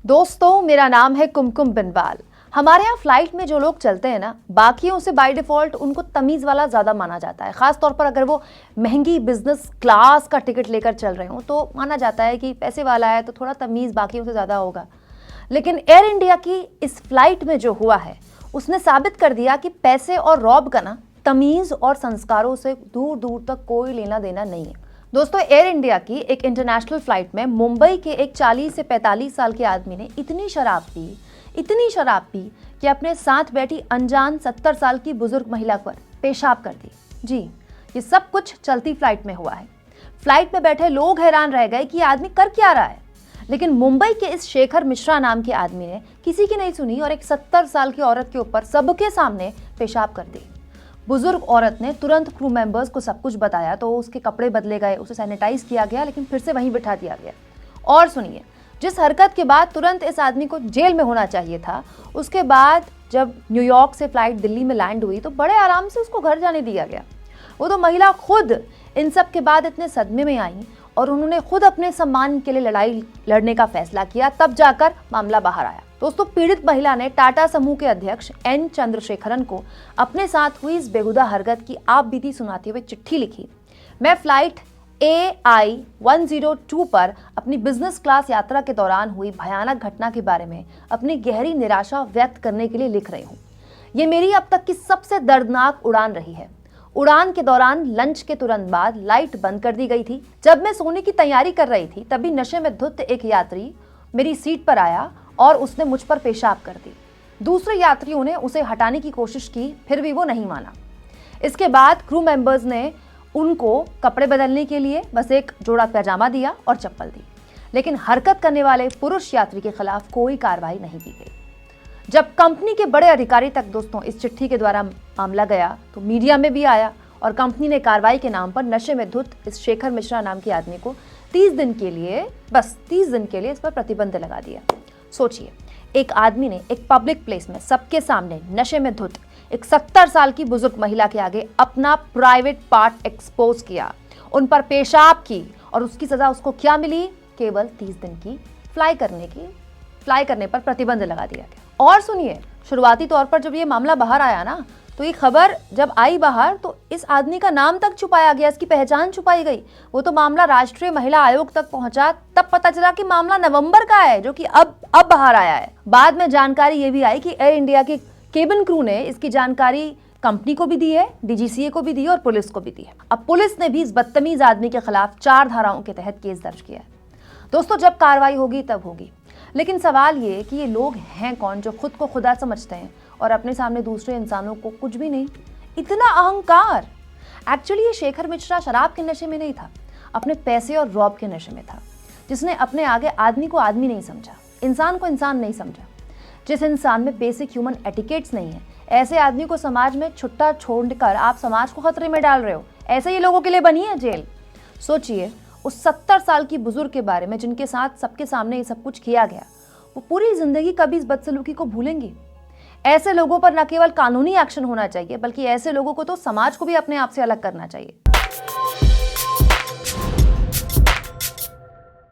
दोस्तों, मेरा नाम है कुमकुम बिनवाल। हमारे यहाँ फ्लाइट में जो लोग चलते हैं ना, बाकियों से बाय डिफॉल्ट उनको तमीज़ वाला ज़्यादा माना जाता है। ख़ास तौर पर अगर वो महंगी बिजनेस क्लास का टिकट लेकर चल रहे हों तो माना जाता है कि पैसे वाला है तो थोड़ा तमीज़ बाकियों से ज़्यादा होगा। लेकिन एयर इंडिया की इस फ्लाइट में जो हुआ है उसने साबित कर दिया कि पैसे और रौब का ना तमीज़ और संस्कारों से दूर दूर तक कोई लेना देना नहीं है। दोस्तों, एयर इंडिया की एक इंटरनेशनल फ्लाइट में मुंबई के एक 40 से 45 साल के आदमी ने इतनी शराब पी कि अपने साथ बैठी अनजान 70 साल की बुजुर्ग महिला पर पेशाब कर दी। जी, ये सब कुछ चलती फ्लाइट में हुआ है। फ्लाइट में बैठे लोग हैरान रह गए कि ये आदमी कर क्या रहा है। लेकिन मुंबई के इस शेखर मिश्रा नाम के आदमी ने किसी की नहीं सुनी और एक 70 साल की औरत के ऊपर सबके सामने पेशाब कर दी। बुजुर्ग औरत ने तुरंत क्रू मेंबर्स को सब कुछ बताया तो उसके कपड़े बदले गए, उसे सैनिटाइज किया गया, लेकिन फिर से वहीं बिठा दिया गया। और सुनिए, जिस हरकत के बाद तुरंत इस आदमी को जेल में होना चाहिए था, उसके बाद जब न्यूयॉर्क से फ्लाइट दिल्ली में लैंड हुई तो बड़े आराम से उसको घर जाने दिया गया। वो तो महिला खुद इन सब के बाद इतने सदमे में आई और उन्होंने खुद अपने सम्मान के लिए लड़ाई लड़ने का फैसला किया, तब जाकर मामला बाहर आया। दोस्तों, पीड़ित महिला ने टाटा समूह के अध्यक्ष एन चंद्रशेखरन को अपने साथ हुई इस बेहुदा हरकत की आप बीती सुनाते हुए चिट्ठी लिखी। मैं फ्लाइट AI 102 पर अपनी बिजनेस क्लास यात्रा के दौरान हुई भयानक घटना के बारे में अपनी गहरी निराशा व्यक्त करने के लिए लिख रही हूँ। ये मेरी अब तक की सबसे दर्दनाक उड़ान रही है। उड़ान के दौरान लंच के तुरंत बाद लाइट बंद कर दी गई थी। जब मैं सोने की तैयारी कर रही थी तभी नशे में धुत एक यात्री मेरी सीट पर आया और उसने मुझ पर पेशाब कर दी। दूसरे यात्रियों ने उसे हटाने की कोशिश की, फिर भी वो नहीं माना। इसके बाद क्रू मेंबर्स ने उनको कपड़े बदलने के लिए बस एक जोड़ा पैजामा दिया और चप्पल दी, लेकिन हरकत करने वाले पुरुष यात्री के खिलाफ कोई कार्रवाई नहीं की गई। जब कंपनी के बड़े अधिकारी तक दोस्तों इस चिट्ठी के द्वारा मामला गया तो मीडिया में भी आया और कंपनी ने कार्रवाई के नाम पर नशे में धुत इस शेखर मिश्रा नाम के आदमी को 30 दिन के लिए इस पर प्रतिबंध लगा दिया। सोचिए, एक आदमी ने एक पब्लिक प्लेस में सबके सामने नशे में धुत एक 70 साल की बुजुर्ग महिला के आगे अपना प्राइवेट पार्ट एक्सपोज किया, उन पर पेशाब की और उसकी सजा उसको क्या मिली? केवल 30 दिन की फ्लाई करने पर प्रतिबंध लगा दिया गया। और सुनिए, शुरुआती तौर पर जब ये मामला बाहर आया ना, तो ये खबर जब आई बाहर तो इस आदमी का नाम तक छुपाया गया, इसकी पहचान छुपाई गई। वो तो मामला राष्ट्रीय महिला आयोग तक पहुंचा, तब पता चला कि मामला नवंबर का है, जो कि अब बाहर आया है। बाद में जानकारी ये भी आई कि एयर इंडिया के केबिन क्रू ने इसकी जानकारी कंपनी को भी दी है, DGCA को भी दी है और पुलिस को भी दी है। अब पुलिस ने भी इस बदतमीज आदमी के खिलाफ 4 धाराओं के तहत केस दर्ज किया है। दोस्तों, जब कार्रवाई होगी तब होगी, लेकिन सवाल ये कि ये लोग हैं कौन जो खुद को खुदा समझते हैं और अपने सामने दूसरे इंसानों को कुछ भी नहीं? इतना अहंकार। एक्चुअली ये शेखर मिश्रा शराब के नशे में नहीं था, अपने पैसे और रौब के नशे में था, जिसने अपने आगे आदमी को आदमी नहीं समझा, इंसान को इंसान नहीं समझा। जिस इंसान में बेसिक ह्यूमन एटिकेट्स नहीं है, ऐसे आदमी को समाज में छुट्टा छोड़कर आप समाज को खतरे में डाल रहे हो। ऐसे ही लोगों के लिए बनी है जेल। सोचिए, उस 70 साल की बुजुर्ग के बारे में जिनके साथ सबके सामने ये सब कुछ किया गया, वो पूरी जिंदगी कभी इस बदसलूकी को भूलेंगी? ऐसे लोगों पर न केवल कानूनी एक्शन होना चाहिए, बल्कि ऐसे लोगों को तो समाज को भी अपने आप से अलग करना चाहिए।